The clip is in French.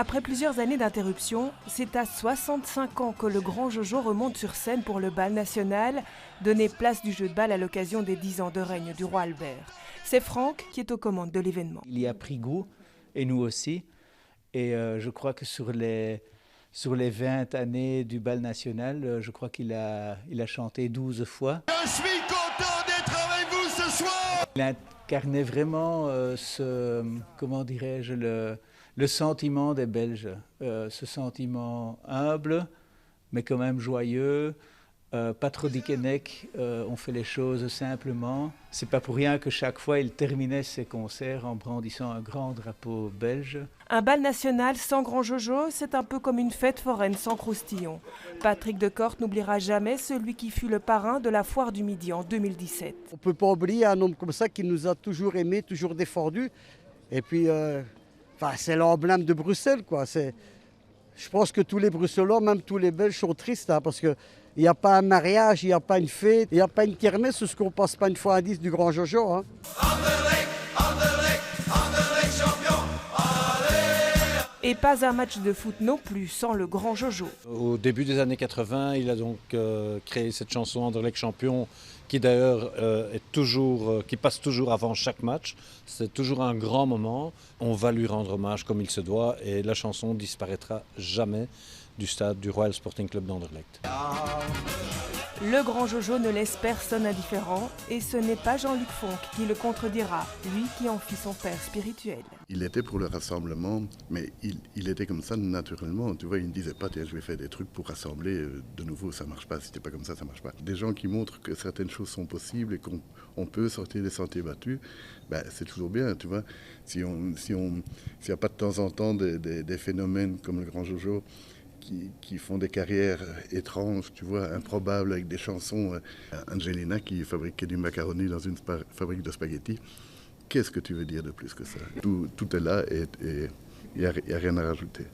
Après plusieurs années d'interruption, c'est à 65 ans que le grand Jojo remonte sur scène pour le bal national, donné place du jeu de balle à l'occasion des 10 ans de règne du roi Albert. C'est Franck qui est aux commandes de l'événement. Il y a pris goût, et nous aussi. Et je crois que sur les 20 années du bal national, je crois qu'il a chanté 12 fois. Je suis content d'être avec vous ce soir. Il incarnait vraiment comment dirais-je, le sentiment des Belges, ce sentiment humble, mais quand même joyeux, pas trop dickenek, on fait les choses simplement. C'est pas pour rien que chaque fois il terminait ses concerts en brandissant un grand drapeau belge. Un bal national sans grand Jojo, c'est un peu comme une fête foraine sans croustillon. Patrick Decourt n'oubliera jamais celui qui fut le parrain de la Foire du Midi en 2017. On ne peut pas oublier un homme comme ça qui nous a toujours aimés, toujours défendus. Et puis, c'est l'emblème de Bruxelles, quoi. Je pense que tous les Bruxellois, même tous les Belges, sont tristes, hein, parce qu'il n'y a pas un mariage, il n'y a pas une fête, il n'y a pas une kermesse, ce qu'on ne passe pas une fois à 10 du grand Jojo. Hein. Et pas un match de foot non plus sans le grand Jojo. Au début des années 80, il a donc créé cette chanson Anderlecht champion qui d'ailleurs qui passe toujours avant chaque match. C'est toujours un grand moment. On va lui rendre hommage comme il se doit et la chanson disparaîtra jamais du stade du Royal Sporting Club d'Anderlecht. Le grand Jojo ne laisse personne indifférent et ce n'est pas Jean-Luc Fonck qui le contredira, lui qui en fit son père spirituel. Il était pour le rassemblement, mais il était comme ça naturellement. Tu vois, il ne disait pas, tiens, je vais faire des trucs pour rassembler. De nouveau, ça ne marche pas. Si c'était pas comme ça ne marche pas. Des gens qui montrent que certaines choses sont possibles et qu'on peut sortir des sentiers battus, c'est toujours bien, tu vois. S'il n'y a pas de temps en temps des phénomènes comme le grand Jojo, qui font des carrières étranges, tu vois, improbables, avec des chansons. Angelina qui fabriquait du macaroni dans une fabrique de spaghettis. Qu'est-ce que tu veux dire de plus que ça? Tout est là et il n'y a rien à rajouter.